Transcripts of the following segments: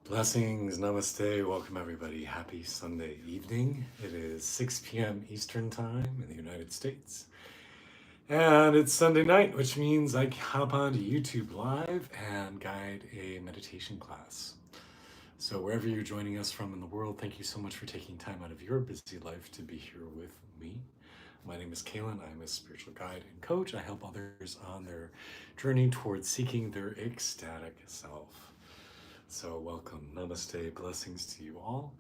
Blessings, namaste, welcome everybody. Happy Sunday evening. It is 6 p.m. Eastern Time in the United States. And it's Sunday night, which means I hop onto YouTube Live and guide a meditation class. So, wherever you're joining us from in the world, thank you so much for taking time out of your busy life to be here with me. My name is Kaelan. I'm a spiritual guide and coach. I help others on their journey towards seeking their ecstatic self. So welcome, namaste, blessings to you all.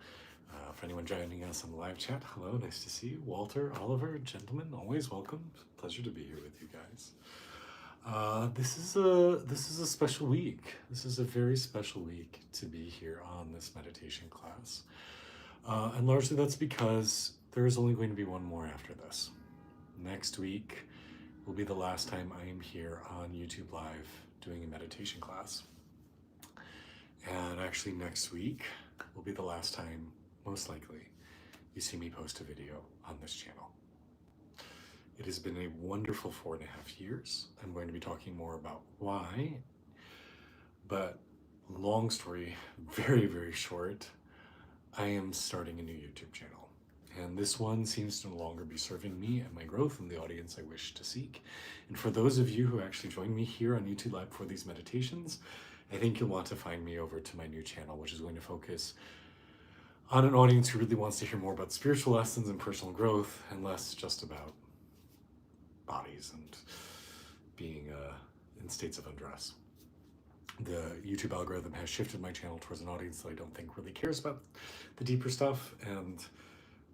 For anyone joining us on the live chat, hello, nice to see you. Walter, Oliver, gentlemen, always welcome. Pleasure to be here with you guys. This is a special week. This is a very special week to be here on this meditation class, and largely that's because there is only going to be one more after this. Next week will be the last time I am here on YouTube Live doing a meditation class. And actually next week will be the last time, most likely, you see me post a video on this channel. It has been a wonderful 4.5 years. I'm going to be talking more about why, but long story, very, very short, I am starting a new YouTube channel. And this one seems to no longer be serving me and my growth and the audience I wish to seek. And for those of you who actually join me here on YouTube Live for these meditations, I think you'll want to find me over to my new channel, which is going to focus on an audience who really wants to hear more about spiritual lessons and personal growth and less just about bodies and being in states of undress. The YouTube algorithm has shifted my channel towards an audience that I don't think really cares about the deeper stuff, and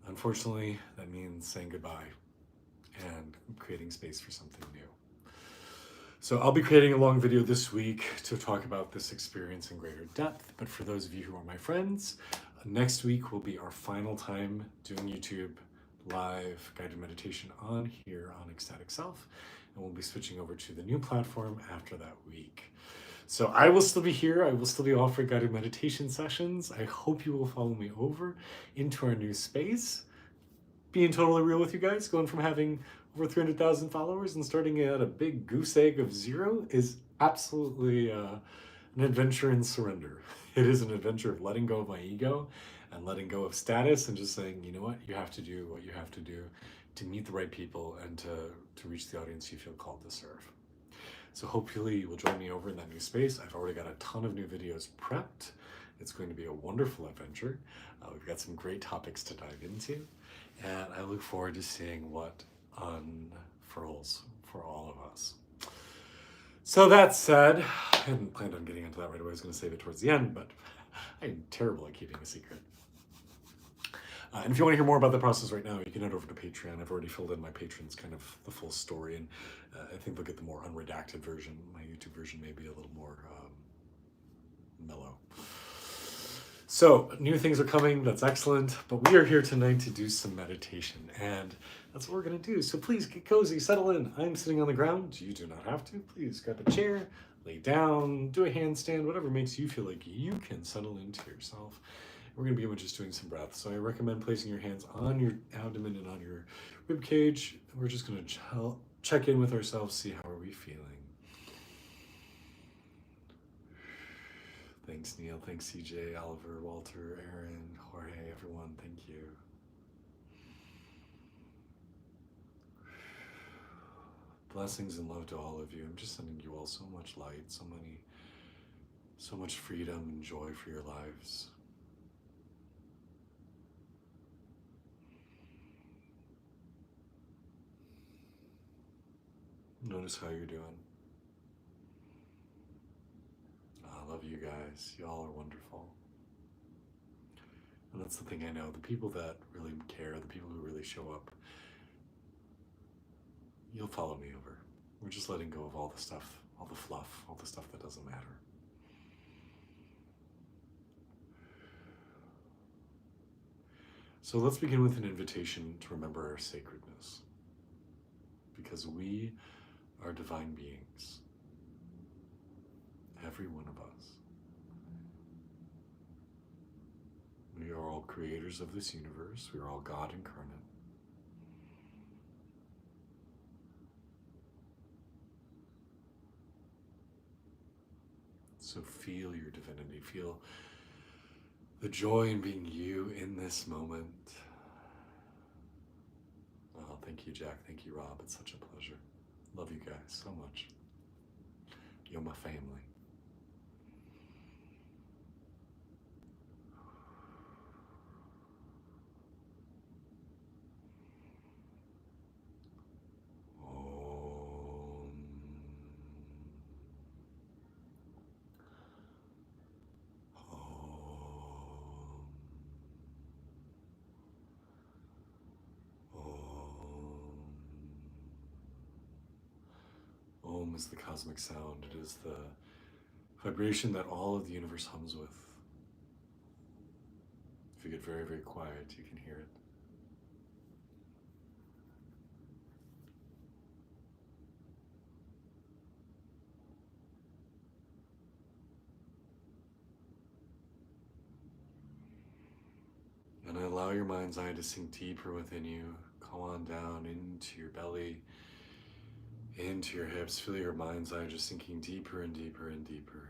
unfortunately, that means saying goodbye and creating space for something new. So I'll be creating a long video this week to talk about this experience in greater depth. But for those of you who are my friends, next week will be our final time doing YouTube Live guided meditation on here on Ecstatic Self. And we'll be switching over to the new platform after that week. So I will still be here. I will still be offering guided meditation sessions. I hope you will follow me over into our new space. Being totally real with you guys, going from having over 300,000 followers and starting at a big goose egg of 0 is absolutely an adventure in surrender. It is an adventure of letting go of my ego and letting go of status and just saying, you know what, you have to do what you have to do to meet the right people and to reach the audience you feel called to serve. So hopefully you will join me over in that new space. I've already got a ton of new videos prepped. It's going to be a wonderful adventure. We've got some great topics to dive into, and I look forward to seeing what unfurls for all of us. So that said, I hadn't planned on getting into that right away. I was going to save it towards the end, but I'm terrible at keeping a secret. And if you want to hear more about the process right now, you can head over to Patreon. I've already filled in my patrons kind of the full story, and I think they'll get the more unredacted version. My YouTube version may be a little more mellow. So new things are coming, that's excellent, but we are here tonight to do some meditation, and that's what we're going to do. So please get cozy, settle in. I'm sitting on the ground. You do not have to. Please grab a chair, lay down, do a handstand, whatever makes you feel like you can settle into yourself. We're going to begin with just doing some breaths. So I recommend placing your hands on your abdomen and on your rib cage. We're just going to check in with ourselves, see how are we feeling. Thanks, Neil. Thanks, CJ, Oliver, Walter, Aaron, Jorge, everyone. Thank you. Blessings and love to all of you. I'm just sending you all so much light, so much freedom and joy for your lives. Notice how you're doing. I love you guys. Y'all are wonderful. And that's the thing I know. The people that really care, the people who really show up, you'll follow me over. We're just letting go of all the stuff, all the fluff, all the stuff that doesn't matter. So let's begin with an invitation to remember our sacredness. Because we are divine beings. Every one of us. We are all creators of this universe. We are all God incarnate. So feel your divinity. Feel the joy in being you in this moment. Oh, thank you, Jack. Thank you, Rob. It's such a pleasure. Love you guys so much. You're my family. Om is the cosmic sound. It is the vibration that all of the universe hums with. If you get very, very quiet, you can hear it. And allow your mind's eye to sink deeper within you. Come on down into your belly, into your hips. Feel your mind's eye just sinking deeper and deeper and deeper.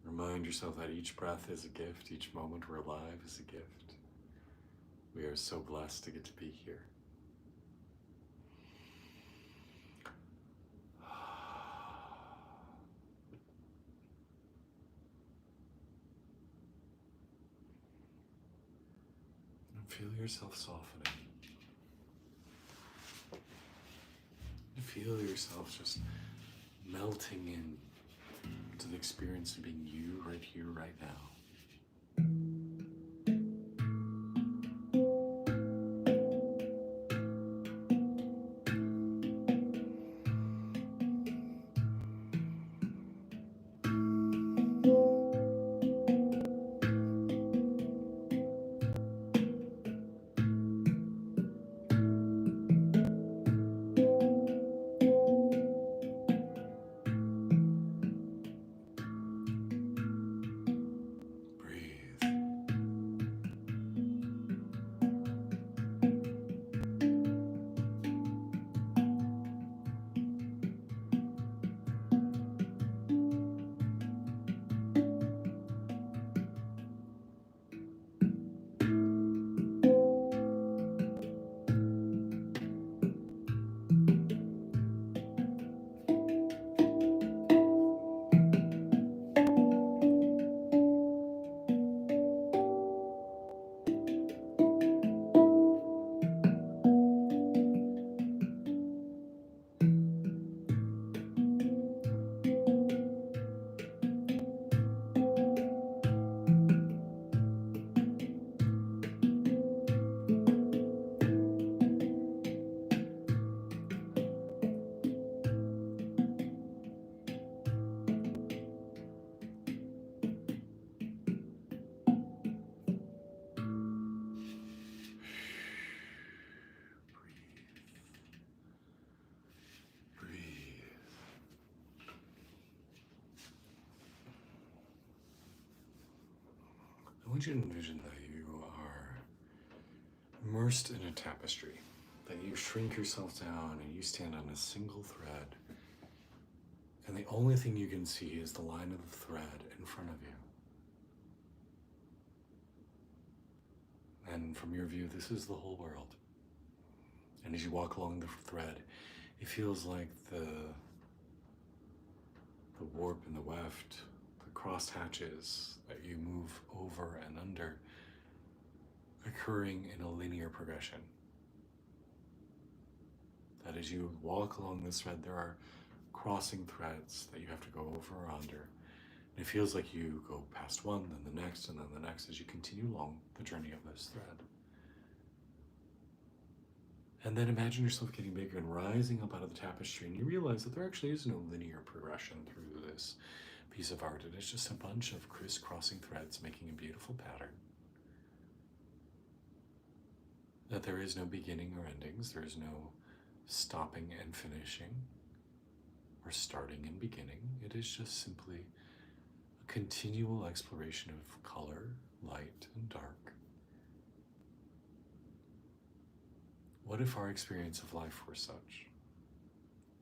Remind yourself that each breath is a gift, each moment we're alive is a gift. We are so blessed to get to be here. And feel yourself softening. Feel yourself just melting in to the experience of being you right here, right now. I want you to envision that you are immersed in a tapestry, that you shrink yourself down and you stand on a single thread, and the only thing you can see is the line of the thread in front of you. And from your view, this is the whole world. And as you walk along the thread, it feels like the warp and the weft, the crossed hatches that you move over and under, occurring in a linear progression. That as you walk along this thread, there are crossing threads that you have to go over or under. And it feels like you go past one, then the next, and then the next as you continue along the journey of this thread. And then imagine yourself getting bigger and rising up out of the tapestry, and you realize that there actually is no linear progression through this piece of art. It is just a bunch of crisscrossing threads making a beautiful pattern. That there is no beginning or endings, there is no stopping and finishing, or starting and beginning. It is just simply a continual exploration of color, light, and dark. What if our experience of life were such?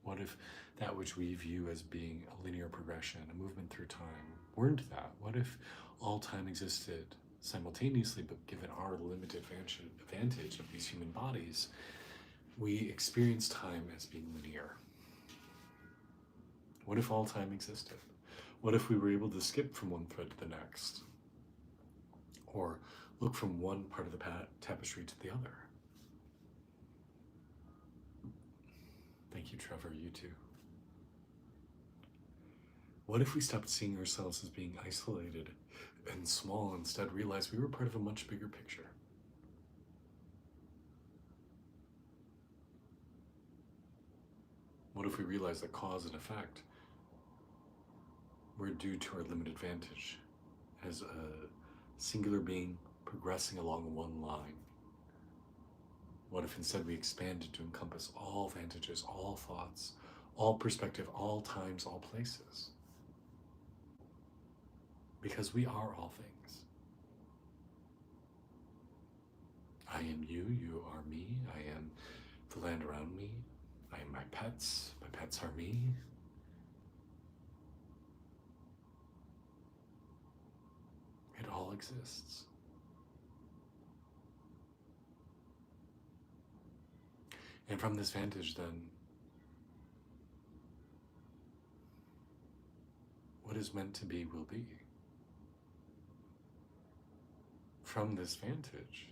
What if that which we view as being a linear progression, a movement through time, weren't that? What if all time existed simultaneously, but given our limited advantage of these human bodies, we experience time as being linear? What if all time existed? What if we were able to skip from one thread to the next? Or look from one part of the tapestry to the other? Thank you, Trevor, you too. What if we stopped seeing ourselves as being isolated and small, and instead realized we were part of a much bigger picture? What if we realized that cause and effect were due to our limited vantage as a singular being progressing along one line? What if instead we expanded to encompass all vantages, all thoughts, all perspective, all times, all places? Because we are all things. I am you, you are me, I am the land around me, I am my pets are me. It all exists. And from this vantage, then, what is meant to be will be. From this vantage,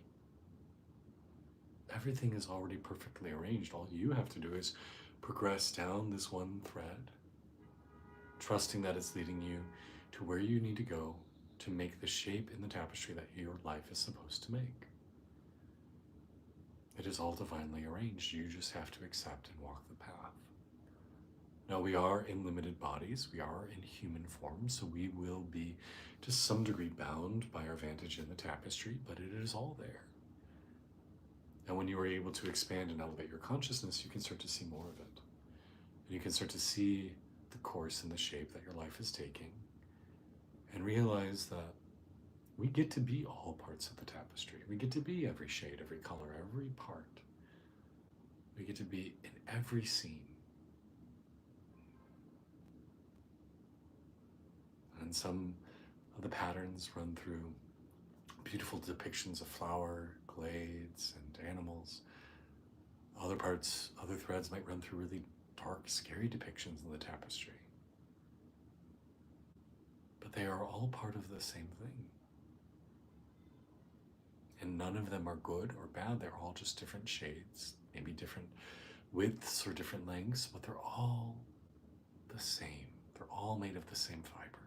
everything is already perfectly arranged. All you have to do is progress down this one thread, trusting that it's leading you to where you need to go to make the shape in the tapestry that your life is supposed to make. It is all divinely arranged. You just have to accept and walk the path. Now, we are in limited bodies. We are in human form, so we will be to some degree bound by our vantage in the tapestry, but it is all there. And when you are able to expand and elevate your consciousness, you can start to see more of it. And you can start to see the course and the shape that your life is taking, and realize that we get to be all parts of the tapestry. We get to be every shade, every color, every part. We get to be in every scene. And some of the patterns run through beautiful depictions of flower, glades, and animals. Other parts, other threads might run through really dark, scary depictions in the tapestry. But they are all part of the same thing. And none of them are good or bad. They're all just different shades, maybe different widths or different lengths, but they're all the same. They're all made of the same fiber.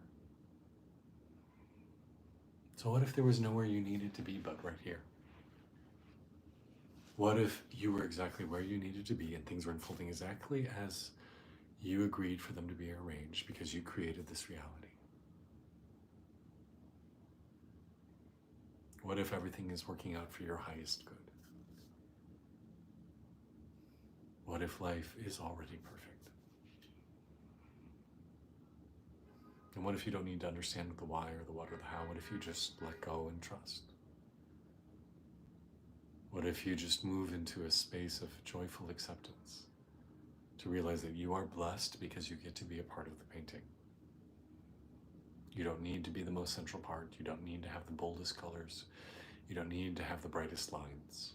So what if there was nowhere you needed to be but right here? What if you were exactly where you needed to be and things were unfolding exactly as you agreed for them to be arranged because you created this reality? What if everything is working out for your highest good? What if life is already perfect? And what if you don't need to understand the why or the what or the how? What if you just let go and trust? What if you just move into a space of joyful acceptance to realize that you are blessed because you get to be a part of the painting? You don't need to be the most central part. You don't need to have the boldest colors. You don't need to have the brightest lines.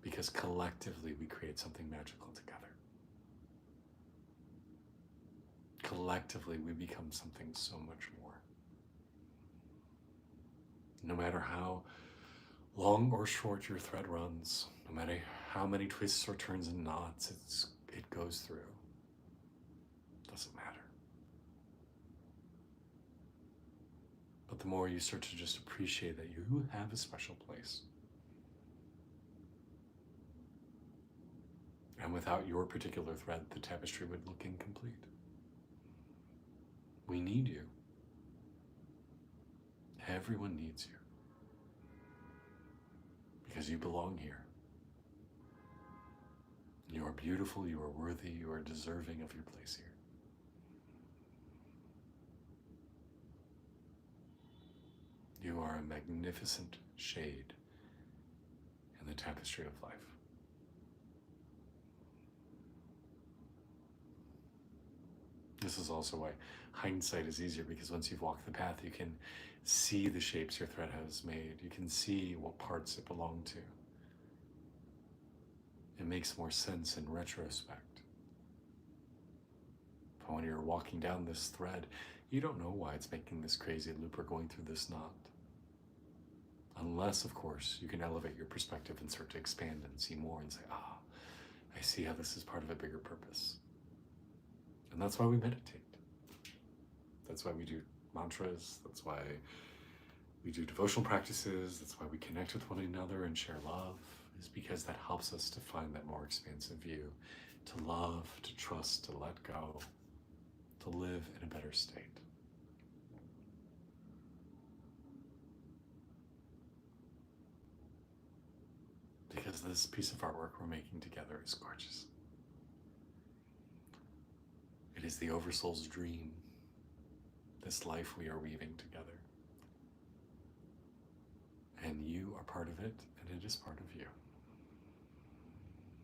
Because collectively we create something magical together. Collectively we become something so much more. No matter how long or short your thread runs, no matter how many twists or turns and knots it goes through, doesn't matter. But the more you start to just appreciate that you have a special place. And without your particular thread, the tapestry would look incomplete. We need you. Everyone needs you. Because you belong here. You are beautiful, you are worthy, you are deserving of your place here. You are a magnificent shade in the tapestry of life. This is also why hindsight is easier, because once you've walked the path, you can see the shapes your thread has made. You can see what parts it belonged to. It makes more sense in retrospect. But when you're walking down this thread, you don't know why it's making this crazy loop or going through this knot. Unless, of course, you can elevate your perspective and start to expand and see more and say, ah, I see how this is part of a bigger purpose. And that's why we meditate. That's why we do mantras. That's why we do devotional practices. That's why we connect with one another and share love, is because that helps us to find that more expansive view, to love, to trust, to let go, to live in a better state. Because this piece of artwork we're making together is gorgeous. It is the Oversoul's dream, this life we are weaving together. And you are part of it, and it is part of you.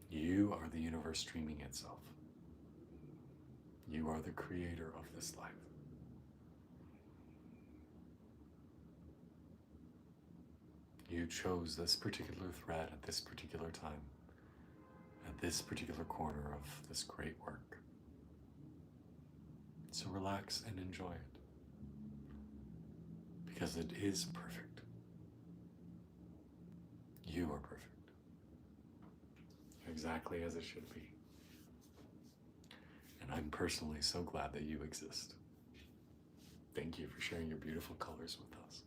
You are the universe dreaming itself. You are the creator of this life. You chose this particular thread at this particular time, at this particular corner of this great work. So relax and enjoy it, because it is perfect. You are perfect. Exactly as it should be. And I'm personally so glad that you exist. Thank you for sharing your beautiful colors with us.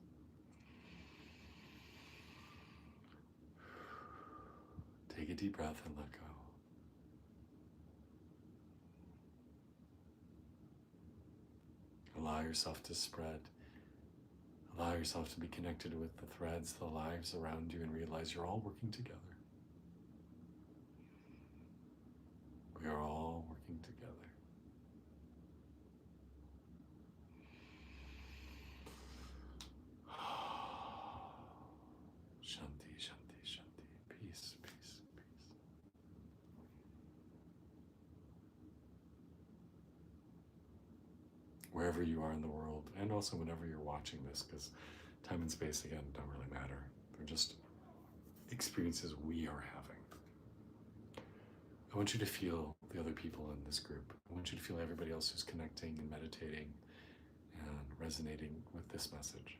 Take a deep breath and let go. Allow yourself to spread. Allow yourself to be connected with the threads, the lives around you, and realize you're all working together. We are all working together. Shanti, shanti, shanti. Peace, peace, peace. Wherever you are in the world, and also whenever you're watching this, because time and space, again, don't really matter. They're just experiences we are having. I want you to feel the other people in this group. I want you to feel everybody else who's connecting and meditating and resonating with this message.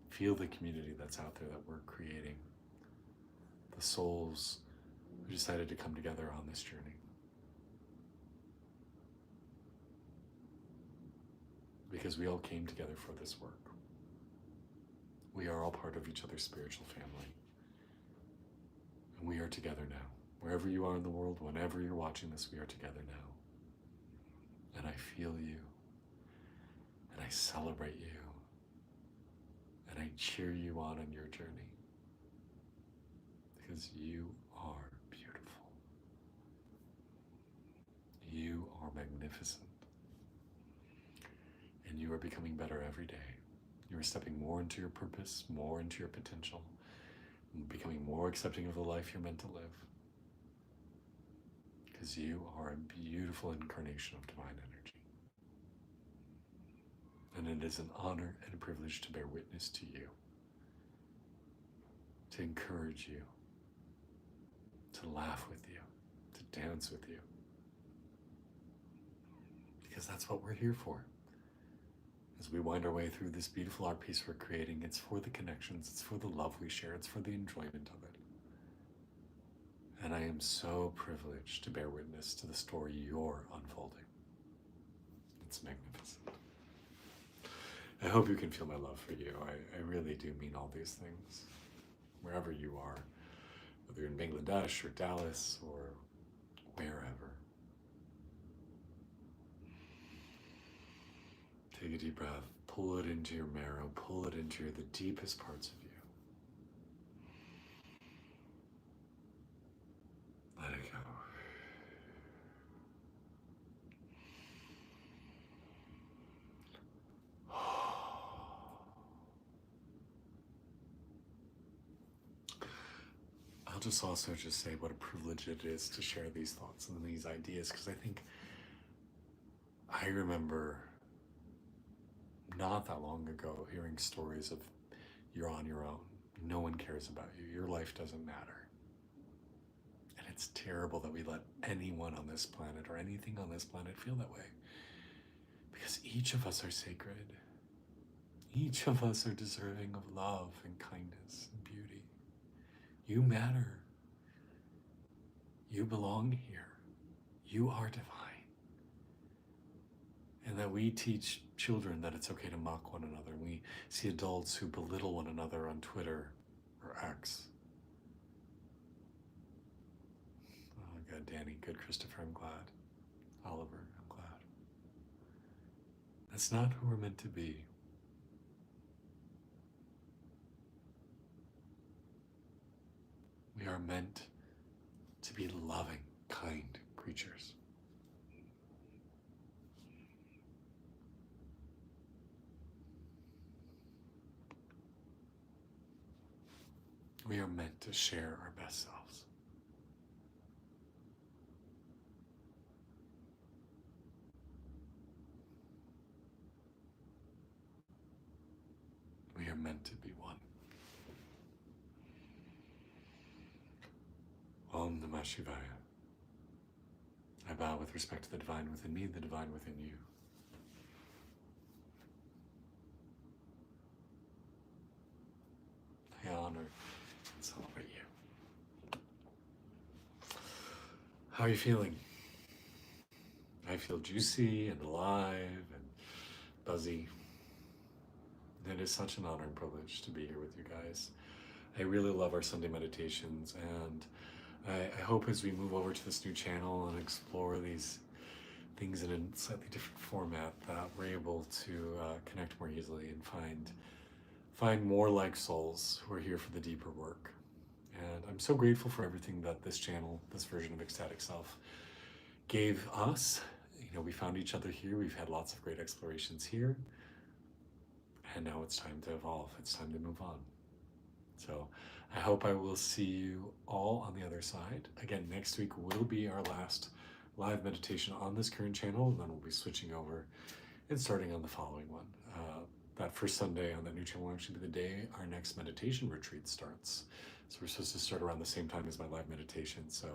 Feel the community that's out there that we're creating. The souls who decided to come together on this journey. Because we all came together for this work. We are all part of each other's spiritual family. And we are together now. Wherever you are in the world, whenever you're watching this, we are together now. And I feel you. And I celebrate you. And I cheer you on your journey. Because you are beautiful. You are magnificent. And you are becoming better every day. You are stepping more into your purpose, more into your potential, and becoming more accepting of the life you're meant to live. Because you are a beautiful incarnation of divine energy. And it is an honor and a privilege to bear witness to you, to encourage you, to laugh with you, to dance with you. Because that's what we're here for. As we wind our way through this beautiful art piece we're creating, it's for the connections, it's for the love we share, it's for the enjoyment of it. And I am so privileged to bear witness to the story you're unfolding. It's magnificent. I hope you can feel my love for you. I really do mean all these things. Wherever you are, whether you're in Bangladesh or Dallas or wherever. Take a deep breath, pull it into your marrow, pull it into the deepest parts of you. Let it go. I'll just also say what a privilege it is to share these thoughts and these ideas, because I think I remember not that long ago hearing stories of you're on your own. No one cares about you. Your life doesn't matter. And it's terrible that we let anyone on this planet or anything on this planet feel that way. Because each of us are sacred. Each of us are deserving of love and kindness and beauty. You matter. You belong here. You are divine. And that we teach children that it's okay to mock one another. And we see adults who belittle one another on Twitter or X. Oh, good, Danny. Good, Christopher. I'm glad. Oliver, I'm glad. That's not who we're meant to be. We are meant to be loving, kind creatures. We are meant to share our best selves. We are meant to be one. Om Namah Shivaya. I bow with respect to the divine within me, the divine within you. I honor and celebrate you. How are you feeling? I feel juicy and alive and buzzy. It is such an honor and privilege to be here with you guys. I really love our Sunday meditations, and I hope as we move over to this new channel and explore these things in a slightly different format that we're able to connect more easily and find more like souls who are here for the deeper work. And I'm so grateful for everything that this channel, this version of Ecstatic Self, gave us. You know, we found each other here. We've had lots of great explorations here. And now it's time to evolve. It's time to move on. So I hope I will see you all on the other side. Again, next week will be our last live meditation on this current channel, and then we'll be switching over and starting on the following one. That first Sunday on that new channel will actually be the day our next meditation retreat starts. So we're supposed to start around the same time as my live meditation. So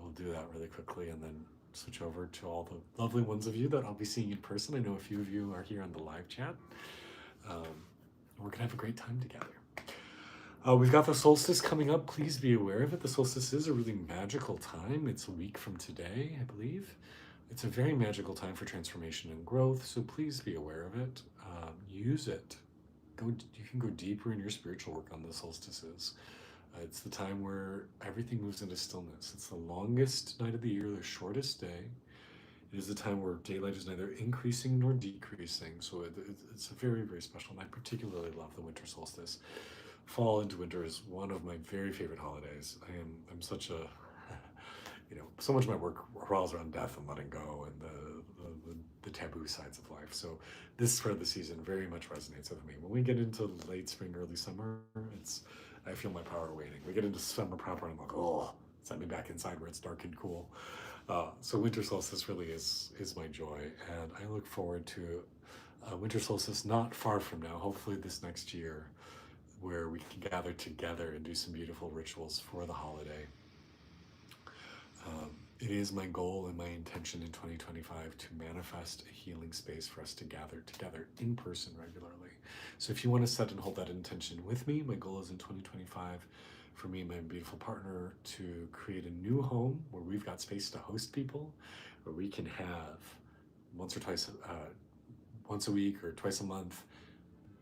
we'll do that really quickly and then switch over to all the lovely ones of you that I'll be seeing in person. I know a few of you are here on the live chat. We're gonna have a great time together. We've got the solstice coming up. Please be aware of it. The solstice is a really magical time. It's a week from today, I believe. It's a very magical time for transformation and growth, so please be aware of it. Use it. You can go deeper in your spiritual work on the solstices. It's the time where everything moves into stillness. It's the longest night of the year, the shortest day. It is the time where daylight is neither increasing nor decreasing, so it's a very, very special, and I particularly love the winter solstice. Fall into winter is one of my very favorite holidays. I'm such a, so much of my work revolves around death and letting go and the taboo sides of life. So this part of the season very much resonates with me. When we get into late spring, early summer, I feel my power waning. We get into summer proper, and I'm like, oh, send me back inside where it's dark and cool. So winter solstice really is my joy, and I look forward to winter solstice not far from now, hopefully this next year, where we can gather together and do some beautiful rituals for the holiday. It is my goal and my intention in 2025 to manifest a healing space for us to gather together in person regularly. So if you want to set and hold that intention with me, my goal is in 2025 for me and my beautiful partner to create a new home where we've got space to host people, where we can have once a week or twice a month,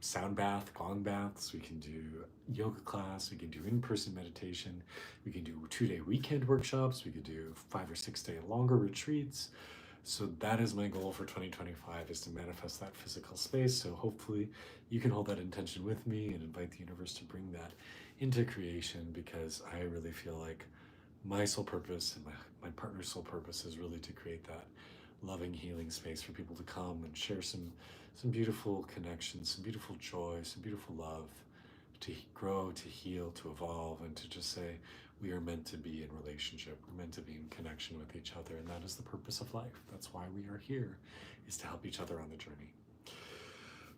sound bath, gong baths. We can do yoga class. We can do in-person meditation. We can do 2-day weekend workshops. We could do 5 or 6 day longer retreats. So that is my goal for 2025, is to manifest that physical space. So hopefully you can hold that intention with me and invite the universe to bring that into creation, because I really feel like my soul purpose and my partner's soul purpose is really to create that loving, healing space for people to come and share some beautiful connections, some beautiful joy, some beautiful love, to grow, to heal, to evolve, and to just say, we are meant to be in relationship. We're meant to be in connection with each other, and that is the purpose of life. That's why we are here, is to help each other on the journey.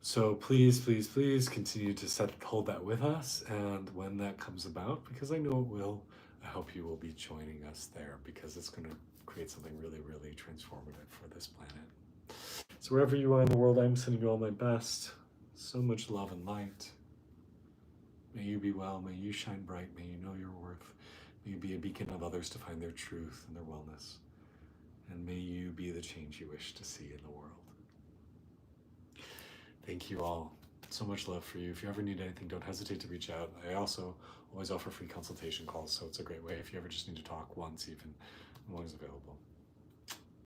So please, please, please continue to hold that with us, and when that comes about, because I know it will, I hope you will be joining us there, because it's going to create something really, really transformative for this planet. So wherever you are in the world, I'm sending you all my best. So much love and light. May you be well, may you shine bright, may you know your worth, may you be a beacon of others to find their truth and their wellness, and may you be the change you wish to see in the world. Thank you all. So much love for you. If you ever need anything, don't hesitate to reach out. I also always offer free consultation calls, so it's a great way if you ever just need to talk once even. I'm always available.